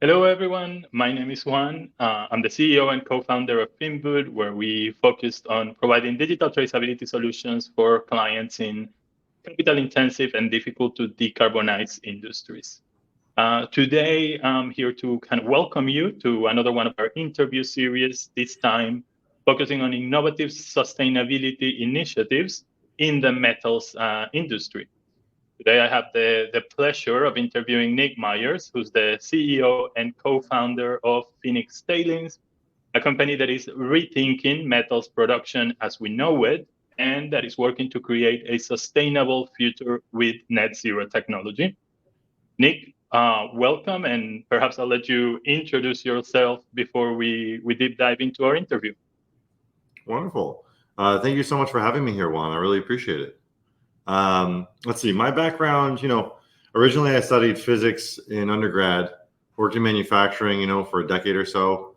Hello, everyone. My name is Juan. I'm the CEO and co-founder of Finwood, where we focused on providing digital traceability solutions for clients in capital-intensive and difficult to decarbonize industries. Today, I'm here to kind of welcome you to another one of our interview series, this time focusing on innovative sustainability initiatives in the metals industry. Today, I have the pleasure of interviewing Nick Myers, who's the CEO and co-founder of Phoenix Tailings, a company that is rethinking metals production as we know it, and that is working to create a sustainable future with net zero technology. Nick, welcome, and perhaps I'll let you introduce yourself before we deep dive into our interview. Wonderful. Thank you so much for having me here, Juan. I really appreciate it. Let's see, my background, originally I studied physics in undergrad, worked in manufacturing, for a decade or so,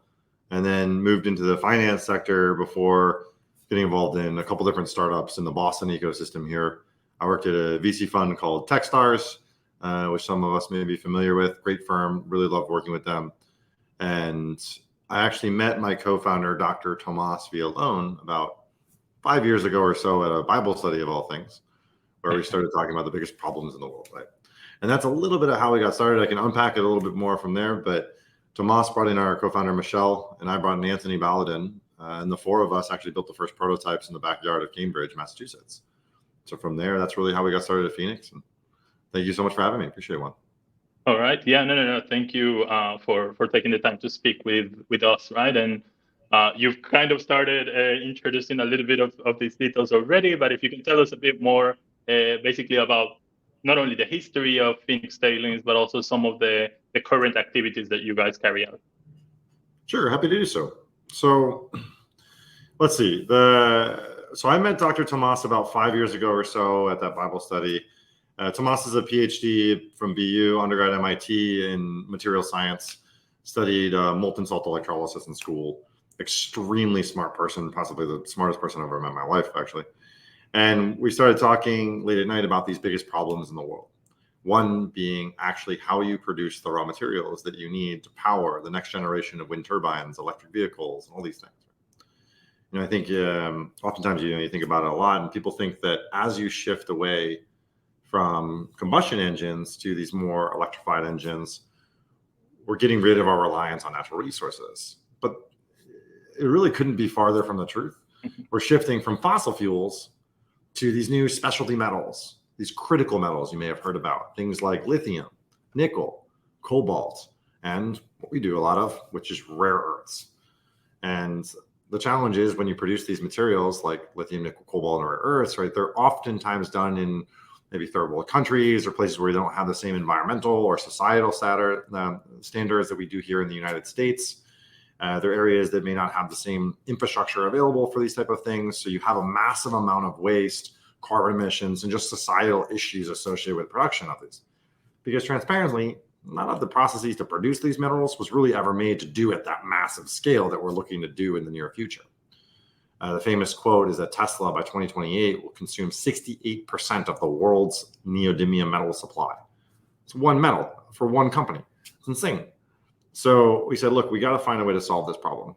and then moved into the finance sector before getting involved in a couple different startups in the Boston ecosystem here. I worked at a VC fund called Techstars, which some of us may be familiar with. Great firm, really loved working with them. And I actually met my co-founder, Dr. Tomas Villalone, about 5 years ago or so at a Bible study of all things, where we started talking about the biggest problems in the world, right? And that's a little bit of how we got started. I can unpack it a little bit more from there, but Tomas brought in our co-founder, Michelle, and I brought in Anthony Baladin, and the four of us actually built the first prototypes in the backyard of Cambridge, Massachusetts. So from there, that's really how we got started at Phoenix. And thank you so much for having me. Appreciate it, Juan. All right. Yeah, no. Thank you for taking the time to speak with us, right? And you've kind of started introducing a little bit of these details already, but if you can tell us a bit more basically about not only the history of Phoenix Tailings, but also some of the current activities that you guys carry out. Sure, happy to do so. So let's see. So I met Dr. Tomas about 5 years ago or so at that Bible study. Tomas is a PhD from BU, undergrad MIT in material science, studied molten salt electrolysis in school. Extremely smart person, possibly the smartest person I've ever met in my life, actually. And we started talking late at night about these biggest problems in the world. One being actually how you produce the raw materials that you need to power the next generation of wind turbines, electric vehicles, and all these things. I think oftentimes you think about it a lot, and people think that as you shift away from combustion engines to these more electrified engines, we're getting rid of our reliance on natural resources. But it really couldn't be farther from the truth. We're shifting from fossil fuels to these new specialty metals, these critical metals you may have heard about, things like lithium, nickel, cobalt, and what we do a lot of, which is rare earths. And the challenge is when you produce these materials like lithium, nickel, cobalt, and rare earths, right, they're oftentimes done in maybe third world countries or places where you don't have the same environmental or societal standards that we do here in the United States. There are areas that may not have the same infrastructure available for these type of things. So you have a massive amount of waste, carbon emissions, and just societal issues associated with production of these. Because transparently, none of the processes to produce these minerals was really ever made to do at that massive scale that we're looking to do in the near future. The famous quote is that Tesla by 2028 will consume 68% of the world's neodymium metal supply. It's one metal for one company. It's insane. So we said, look, we got to find a way to solve this problem.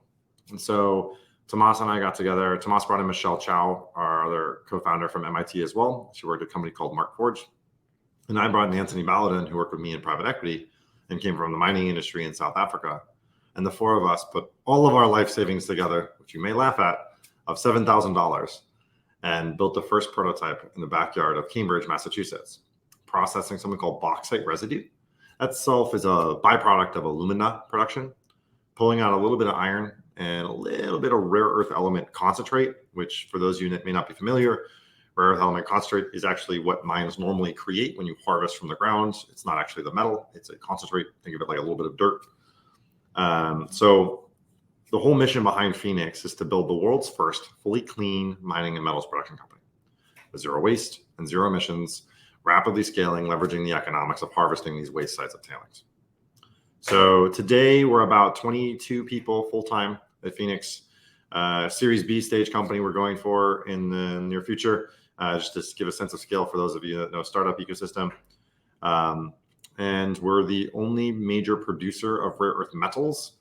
And so Tomas and I got together. Tomas brought in Michelle Chow, our other co-founder from MIT as well. She worked at a company called Markforged. And I brought in Anthony Baladin, who worked with me in private equity and came from the mining industry in South Africa. And the four of us put all of our life savings together, which you may laugh at, of $7,000, and built the first prototype in the backyard of Cambridge, Massachusetts, processing something called bauxite residue. That itself is a byproduct of alumina production, pulling out a little bit of iron and a little bit of rare earth element concentrate, which for those of you that may not be familiar, rare earth element concentrate is actually what mines normally create when you harvest from the ground. It's not actually the metal, it's a concentrate. Think of it like a little bit of dirt. So the whole mission behind Phoenix is to build the world's first fully clean mining and metals production company with zero waste and zero emissions, rapidly scaling, leveraging the economics of harvesting these waste sites of tailings. So today we're about 22 people full-time at Phoenix, Series B stage company we're going for in the near future, just to give a sense of scale for those of you that know startup ecosystem. and we're the only major producer of rare earth metals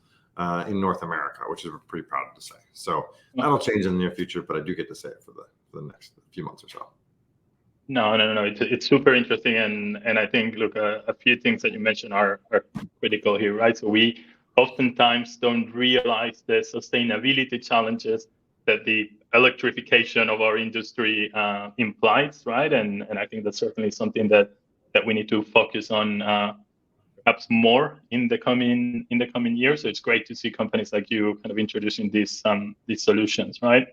in North America, which is pretty proud to say. So that'll change in the near future, but I do get to say it for the next few months or so. No. It's super interesting, and I think look, a few things that you mentioned are critical here, right? So we oftentimes don't realize the sustainability challenges that the electrification of our industry implies, right? And I think that's certainly something that we need to focus on perhaps more in the coming years. So it's great to see companies like you kind of introducing these solutions, right?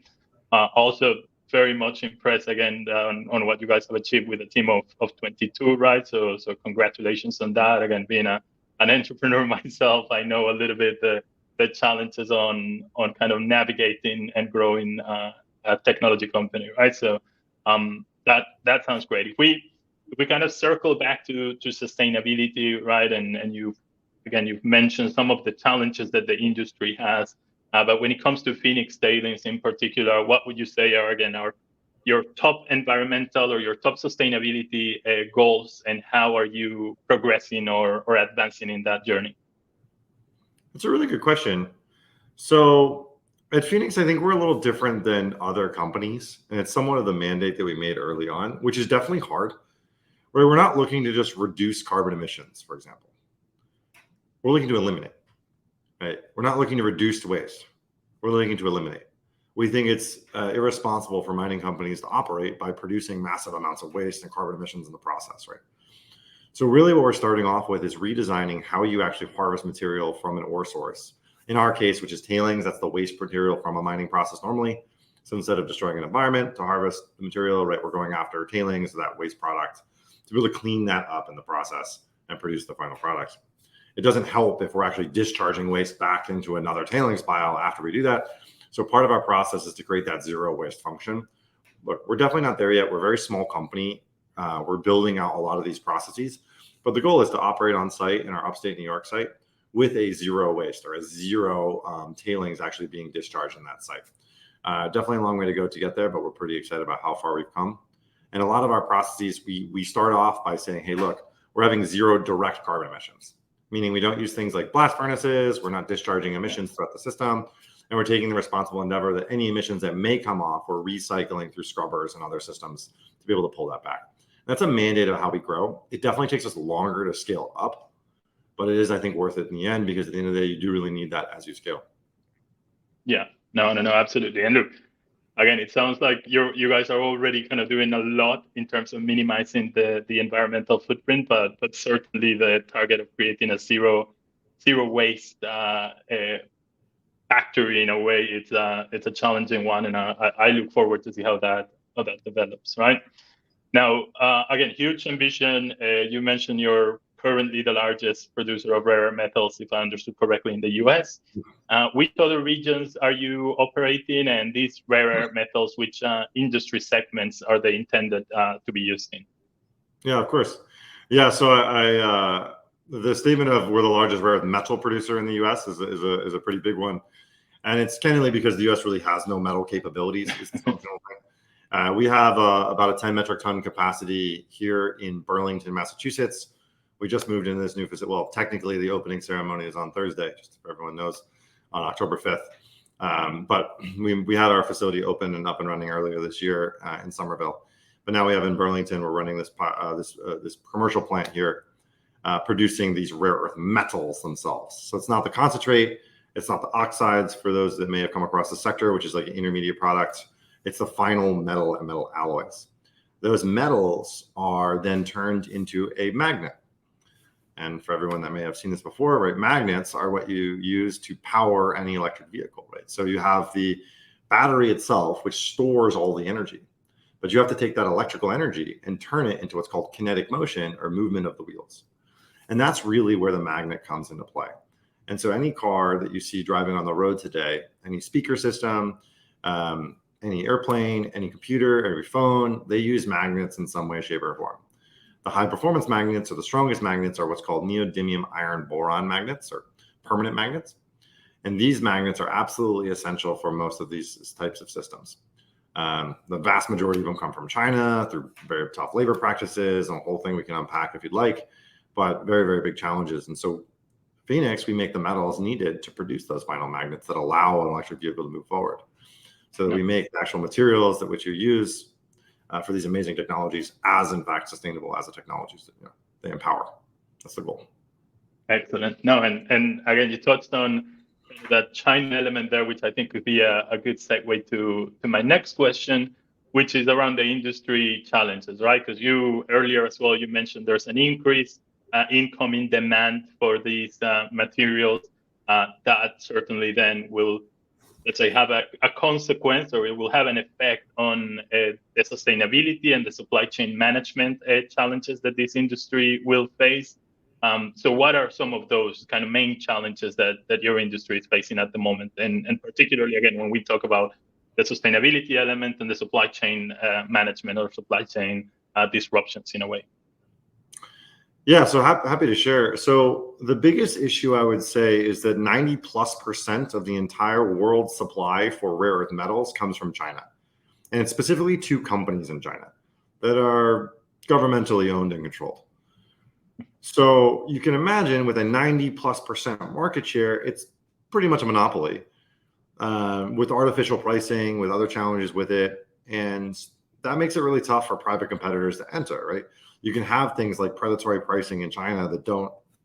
Also, very much impressed again on what you guys have achieved with a team of 22, right? So congratulations on that. Again, being an entrepreneur myself, I know a little bit the challenges on kind of navigating and growing a technology company, right? So that sounds great. If we kind of circle back to sustainability, right? And you've mentioned some of the challenges that the industry has. But when it comes to Phoenix Tailings in particular, what would you say are, again, your top environmental or your top sustainability goals, and how are you progressing or advancing in that journey? That's a really good question. So at Phoenix, I think we're a little different than other companies, and it's somewhat of the mandate that we made early on, which is definitely hard. Where we're not looking to just reduce carbon emissions, for example. We're looking to eliminate. Right? We're not looking to reduce waste. We're looking to eliminate. We think it's irresponsible for mining companies to operate by producing massive amounts of waste and carbon emissions in the process, right? So really what we're starting off with is redesigning how you actually harvest material from an ore source. In our case, which is tailings, that's the waste material from a mining process normally. So instead of destroying an environment to harvest the material, right, we're going after tailings, that waste product, to be able to clean that up in the process and produce the final product. It doesn't help if we're actually discharging waste back into another tailings pile after we do that. So part of our process is to create that zero waste function. Look, we're definitely not there yet. We're a very small company. We're building out a lot of these processes, but the goal is to operate on site in our upstate New York site with a zero waste or a zero tailings actually being discharged in that site. Definitely a long way to go to get there, but we're pretty excited about how far we've come. And a lot of our processes, we start off by saying, hey, look, we're having zero direct carbon emissions, meaning we don't use things like blast furnaces. We're not discharging emissions throughout the system. And we're taking the responsible endeavor that any emissions that may come off, we're recycling through scrubbers and other systems to be able to pull that back. That's a mandate of how we grow. It definitely takes us longer to scale up, but it is, I think, worth it in the end, because at the end of the day, you do really need that as you scale. Yeah, no, absolutely. And look, again, it sounds like you guys are already kind of doing a lot in terms of minimizing the environmental footprint, but certainly the target of creating a zero waste factory, in a way, it's a challenging one, and I look forward to see how that develops. Right now, again, huge ambition. You mentioned you're currently the largest producer of rare metals, if I understood correctly, in the U.S. Which other regions are you operating, and these rare metals, which industry segments are they intended to be used in? Yeah, of course. Yeah, so I the statement of we're the largest rare earth metal producer in the U.S. is a pretty big one, and it's candidly because the U.S. really has no metal capabilities. We have about a 10 metric ton capacity here in Burlington, Massachusetts. We just moved into this new facility. Well, technically, the opening ceremony is on Thursday, just so everyone knows, on October 5th. But we had our facility open and up and running earlier this year in Somerville. But now we have in Burlington, we're running this commercial plant here, producing these rare earth metals themselves. So it's not the concentrate, it's not the oxides for those that may have come across the sector, which is like an intermediate product. It's the final metal and metal alloys. Those metals are then turned into a magnet. And for everyone that may have seen this before, right, magnets are what you use to power any electric vehicle, right? So you have the battery itself, which stores all the energy, but you have to take that electrical energy and turn it into what's called kinetic motion, or movement of the wheels. And that's really where the magnet comes into play. And so any car that you see driving on the road today, any speaker system, any airplane, any computer, every phone, they use magnets in some way, shape, or form. The high performance magnets, or the strongest magnets, are what's called neodymium iron boron magnets, or permanent magnets. And these magnets are absolutely essential for most of these types of systems. The vast majority of them come from China through very tough labor practices and a whole thing we can unpack if you'd like. but very, very big challenges. And so Phoenix, we make the metals needed to produce those final magnets that allow an electric vehicle to move forward. So that we make the actual materials that which you use for these amazing technologies as, in fact, sustainable as the technologies that they empower. That's the goal. Excellent. No, and again, you touched on that China element there, which I think could be a good segue to my next question, which is around the industry challenges, right? Because you earlier as well, you mentioned there's an increase incoming demand for these materials that certainly then will, let's say, have a consequence, or it will have an effect on the sustainability and the supply chain management challenges that this industry will face. So what are some of those kind of main challenges that your industry is facing at the moment? And particularly, again, when we talk about the sustainability element and the supply chain management or supply chain disruptions in a way. Yeah, so happy to share. So the biggest issue I would say is that 90+% of the entire world supply for rare earth metals comes from China. And it's specifically 2 companies in China that are governmentally owned and controlled. So you can imagine with a 90+% market share, it's pretty much a monopoly with artificial pricing, with other challenges with it. And that makes it really tough for private competitors to enter, right? You can have things like predatory pricing in China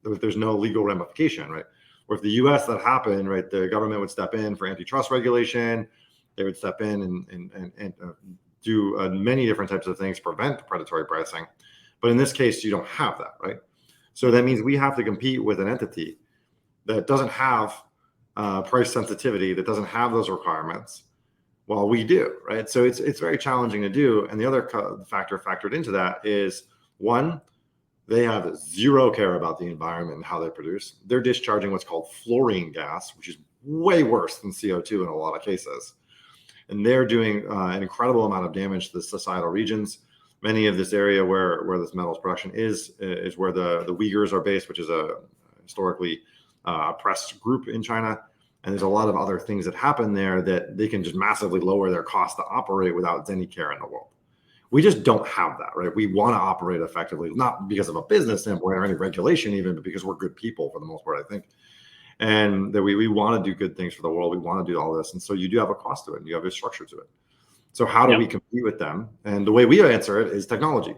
there's no legal ramification, right? Or if the US that happened, right, the government would step in for antitrust regulation, they would step in and do many different types of things to prevent predatory pricing. But in this case, you don't have that, right? So that means we have to compete with an entity that doesn't have price sensitivity, that doesn't have those requirements, while we do, right? So it's very challenging to do. And the other factor factored into that is, one, they have zero care about the environment and how they produce. They're discharging what's called fluorine gas, which is way worse than CO2 in a lot of cases. And they're doing an incredible amount of damage to the societal regions. Many of this area where this metals production is where the Uyghurs are based, which is a historically oppressed group in China. And there's a lot of other things that happen there that they can just massively lower their cost to operate without any care in the world. We just don't have that, right? We want to operate effectively, not because of a business standpoint or any regulation even, but because we're good people for the most part, I think. And that we want to do good things for the world. We want to do all this. And so you do have a cost to it and you have a structure to it. So how do we compete with them? And the way we answer it is technology.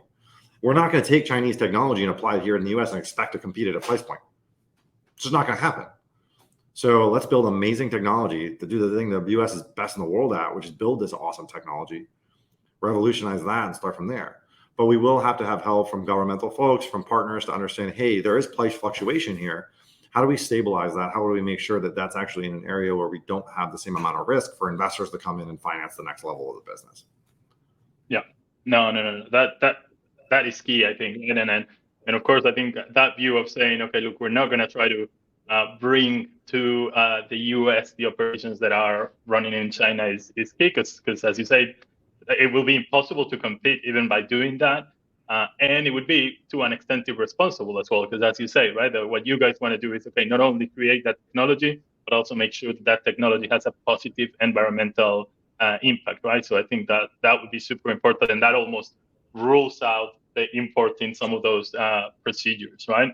We're not going to take Chinese technology and apply it here in the US and expect to compete at a price point. It's just not going to happen. So let's build amazing technology to do the thing the US is best in the world at, which is build this awesome technology, revolutionize that and start from there. But we will have to have help from governmental folks, from partners to understand, hey, there is price fluctuation here. How do we stabilize that? How do we make sure that that's actually in an area where we don't have the same amount of risk for investors to come in and finance the next level of the business? Yeah, no. That is key, I think. And of course, I think that view of saying, okay, look, we're not going to try to bring to the US the operations that are running in China is key, because as you say, it will be impossible to compete even by doing that. And it would be to an extent irresponsible as well, because as you say, right, what you guys want to do is, okay, not only create that technology, but also make sure that technology has a positive environmental impact, right? So I think that would be super important, and that almost rules out the importing some of those procedures, right?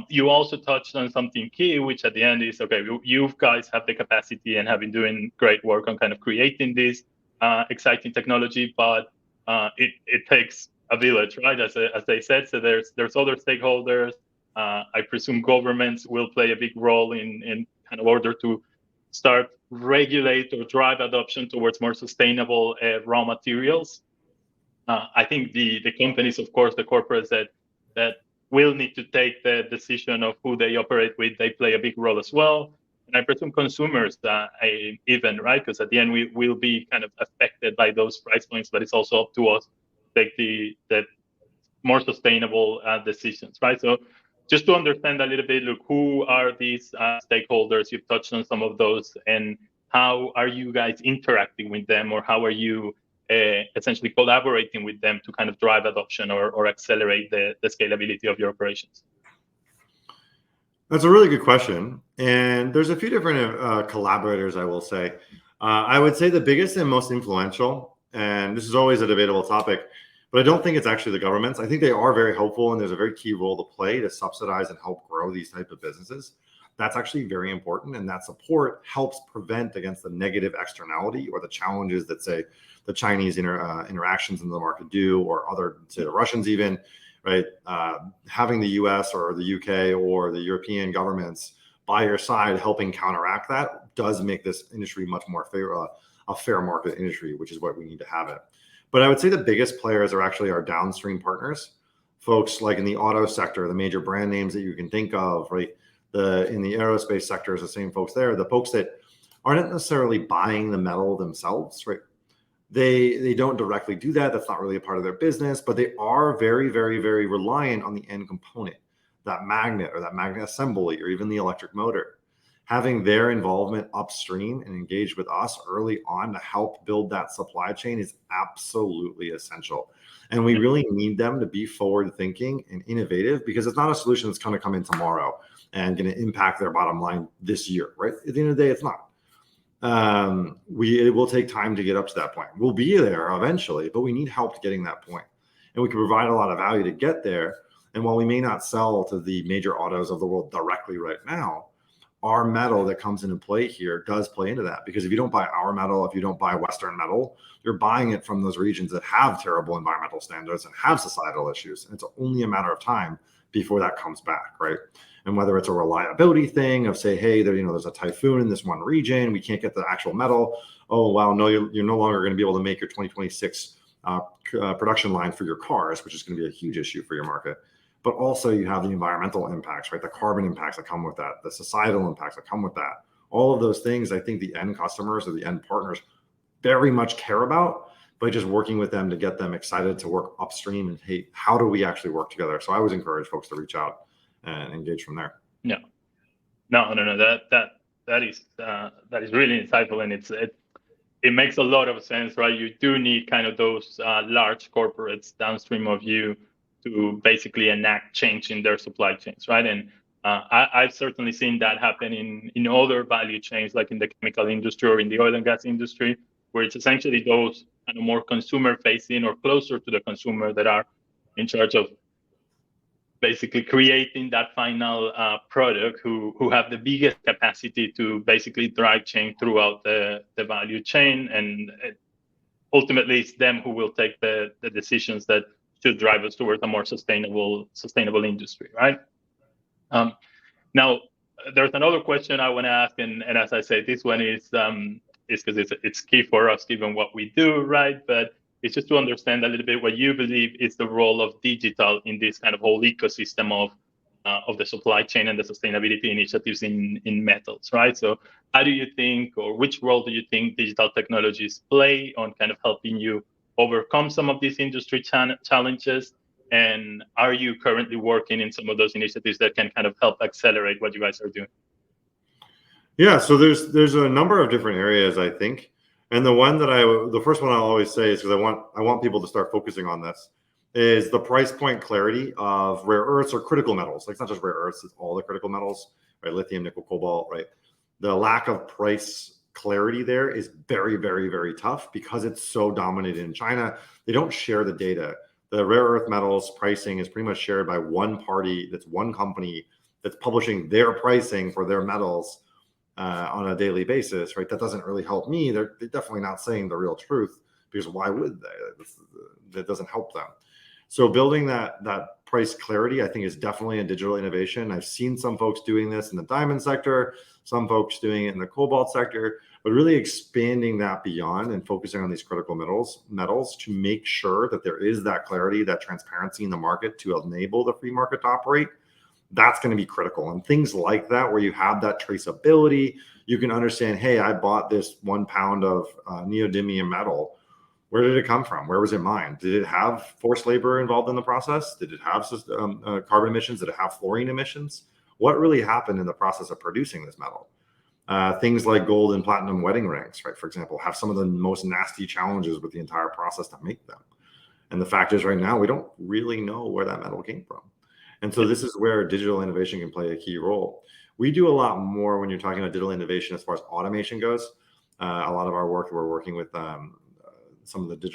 You also touched on something key, which at the end is, okay, you guys have the capacity and have been doing great work on kind of creating this exciting technology, but it takes a village, right? As they said, so there's other stakeholders. I presume governments will play a big role in kind of order to start regulate or drive adoption towards more sustainable raw materials. I think the companies, of course, the corporates that will need to take the decision of who they operate with, they play a big role as well. And I presume consumers even, right? Because at the end, we will be kind of affected by those price points, but it's also up to us to take the more sustainable decisions, right? So just to understand a little bit, look, who are these stakeholders? You've touched on some of those, and how are you guys interacting with them, or how are you essentially collaborating with them to kind of drive adoption or accelerate the scalability of your operations? That's a really good question. And there's a few different collaborators, I will say. I would say the biggest and most influential, and this is always a debatable topic, But I don't think it's actually the governments. I think they are very helpful, and there's a very key role to play to subsidize and help grow these type of businesses. That's actually very important, and that support helps prevent against the negative externality or the challenges that, say, the Chinese interactions in the market do, or other, say, the Russians even, right? Having the US or the UK or the European governments by your side helping counteract that does make this industry much more a fair market industry, which is what we need to have it. But I would say the biggest players are actually our downstream partners, folks like in the auto sector, the major brand names that you can think of, right? In the aerospace sector is the same folks there, the folks that aren't necessarily buying the metal themselves, right? They don't directly do that. That's not really a part of their business, but they are very, very, very reliant on the end component, that magnet or that magnet assembly, or even the electric motor. Having their involvement upstream and engaged with us early on to help build that supply chain is absolutely essential. And we really need them to be forward thinking and innovative, because it's not a solution that's going to come in tomorrow and going to impact their bottom line this year, right? At the end of the day, it's not. It will take time to get up to that point. We'll be there eventually, but we need help getting that point. And we can provide a lot of value to get there. And while we may not sell to the major autos of the world directly right now, our metal that comes into play here does play into that. Because if you don't buy our metal, if you don't buy Western metal, you're buying it from those regions that have terrible environmental standards and have societal issues. And it's only a matter of time before that comes back, right? And whether it's a reliability thing of, say, hey, there's a typhoon in this one region, we can't get the actual metal. Oh, wow, no, you're no longer going to be able to make your 2026 production line for your cars, which is going to be a huge issue for your market. But also you have the environmental impacts, right? The carbon impacts that come with that, the societal impacts that come with that. All of those things, I think the end customers or the end partners very much care about, but just working with them to get them excited to work upstream and, hey, how do we actually work together? So I always encourage folks to reach out and engage from there. Yeah. No. That is really insightful, and it makes a lot of sense, right? You do need kind of those large corporates downstream of you to basically enact change in their supply chains, right? And I've certainly seen that happen in other value chains, like in the chemical industry or in the oil and gas industry, where it's essentially those kind of more consumer-facing or closer to the consumer that are in charge of basically creating that final product, who have the biggest capacity to basically drive change throughout the value chain. And ultimately, it's them who will take the decisions that should drive us towards a more sustainable industry, right? Now, there's another question I want to ask, and as I say, this one is because it's key for us given what we do, right? But it's just to understand a little bit what you believe is the role of digital in this kind of whole ecosystem of the supply chain and the sustainability initiatives in metals, right? So how do you think, or which role do you think digital technologies play on kind of helping you overcome some of these industry challenges? And are you currently working in some of those initiatives that can kind of help accelerate what you guys are doing? Yeah, so there's a number of different areas, I think. And the first one I'll always say is, because I want people to start focusing on this, is the price point clarity of rare earths or critical metals. Like, it's not just rare earths, it's all the critical metals, right? Lithium, nickel, cobalt, right? The lack of price clarity there is very, very, very tough because it's so dominated in China. They don't share the data. The rare earth metals pricing is pretty much shared by one party, that's one company that's publishing their pricing for their metals on a daily basis, right? That doesn't really help me. They're definitely not saying the real truth, because why would they? That doesn't help them. So building that price clarity, I think, is definitely a digital innovation. I've seen some folks doing this in the diamond sector, some folks doing it in the cobalt sector, but really expanding that beyond and focusing on these critical metals to make sure that there is that clarity, that transparency in the market to enable the free market to operate. That's going to be critical. And things like that, where you have that traceability, you can understand, hey, I bought this 1 pound of neodymium metal. Where did it come from? Where was it mined? Did it have forced labor involved in the process? Did it have carbon emissions? Did it have fluorine emissions? What really happened in the process of producing this metal? Things like gold and platinum wedding rings, right, for example, have some of the most nasty challenges with the entire process to make them. And the fact is, right now, we don't really know where that metal came from. And so this is where digital innovation can play a key role. We do a lot more when you're talking about digital innovation as far as automation goes. A lot of our work, we're working with some of the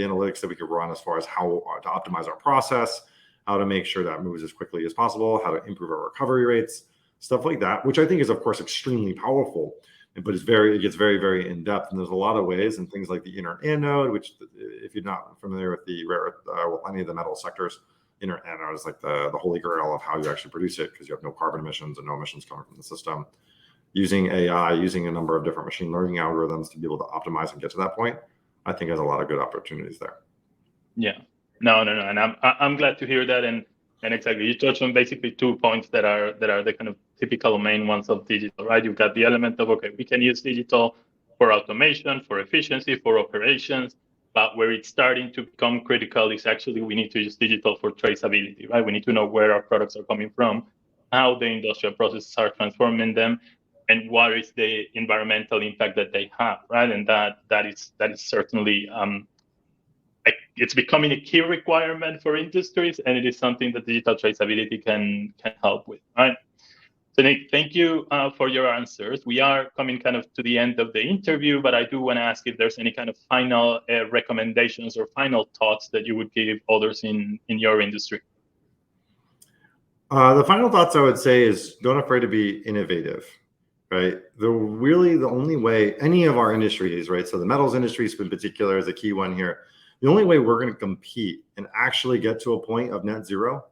analytics that we could run as far as how to optimize our process, how to make sure that moves as quickly as possible, how to improve our recovery rates, stuff like that, which I think is, of course, extremely powerful, but it gets very, very in depth. And there's a lot of ways, and things like the inert anode, which, if you're not familiar with the rare earth, any of the metal sectors, inert anode is like the holy grail of how you actually produce it, because you have no carbon emissions and no emissions coming from the system. Using AI, using a number of different machine learning algorithms to be able to optimize and get to that point, I think has a lot of good opportunities there. Yeah, no, and I'm glad to hear that, and exactly, you touched on basically 2 points that are the kind of typical main ones of digital, right? You've got the element of, okay, we can use digital for automation, for efficiency, for operations, but where it's starting to become critical is actually we need to use digital for traceability, right? We need to know where our products are coming from, how the industrial processes are transforming them, and what is the environmental impact that they have, right? And that is certainly it's becoming a key requirement for industries, and it is something that digital traceability can help with, right? So Nick, thank you for your answers. We are coming kind of to the end of the interview, but I do want to ask if there's any kind of final recommendations or final thoughts that you would give others in your industry. The final thoughts I would say is don't afraid to be innovative, right? The only way any of our industries, right? So the metals industry in particular is a key one here. The only way we're going to compete and actually get to a point of net zero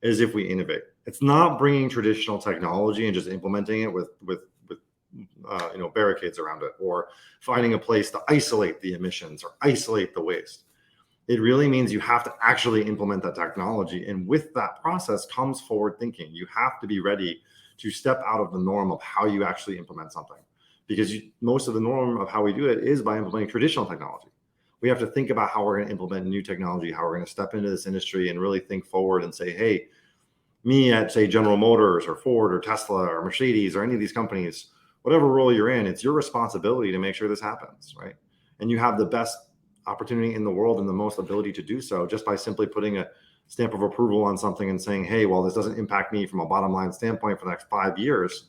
is if we innovate. It's not bringing traditional technology and just implementing it with barricades around it, or finding a place to isolate the emissions or isolate the waste. It really means you have to actually implement that technology. And with that process comes forward thinking. You have to be ready to step out of the norm of how you actually implement something, because most of the norm of how we do it is by implementing traditional technology. We have to think about how we're going to implement new technology, how we're going to step into this industry and really think forward and say, hey, me at, say, General Motors or Ford or Tesla or Mercedes or any of these companies, whatever role you're in, it's your responsibility to make sure this happens, right? And you have the best opportunity in the world and the most ability to do so just by simply putting a stamp of approval on something and saying, hey, well, this doesn't impact me from a bottom line standpoint for the next 5 years.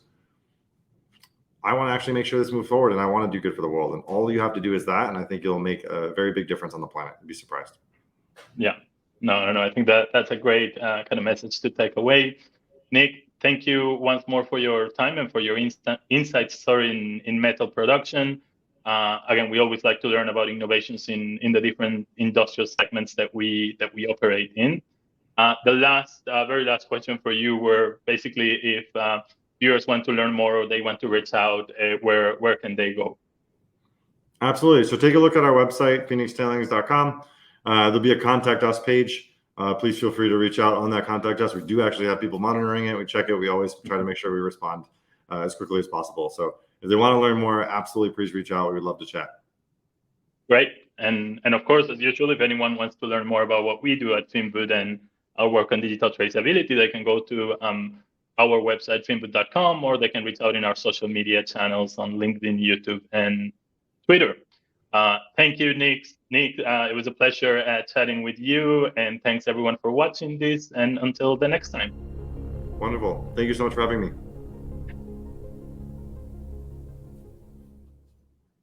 I want to actually make sure this moves forward, and I want to do good for the world. And all you have to do is that, and I think you'll make a very big difference on the planet. You'd be surprised. Yeah. No. I think that's a great kind of message to take away. Nick, thank you once more for your time and for your insights in metal production. Again, we always like to learn about innovations in the different industrial segments that we operate in. The very last question for you were basically if viewers want to learn more or they want to reach out, where can they go? Absolutely. So take a look at our website, phoenixtailings.com. There'll be a contact us page. Please feel free to reach out on that contact us. We do actually have people monitoring it. We check it. We always try to make sure we respond as quickly as possible. So if they want to learn more, absolutely, please reach out. We'd love to chat. Great. And of course, as usual, if anyone wants to learn more about what we do at Finwood and our work on digital traceability, they can go to our website, finwood.com, or they can reach out in our social media channels on LinkedIn, YouTube, and Twitter. Thank you, Nick. It was a pleasure chatting with you, and thanks everyone for watching this, and until the next time. Wonderful. Thank you so much for having me.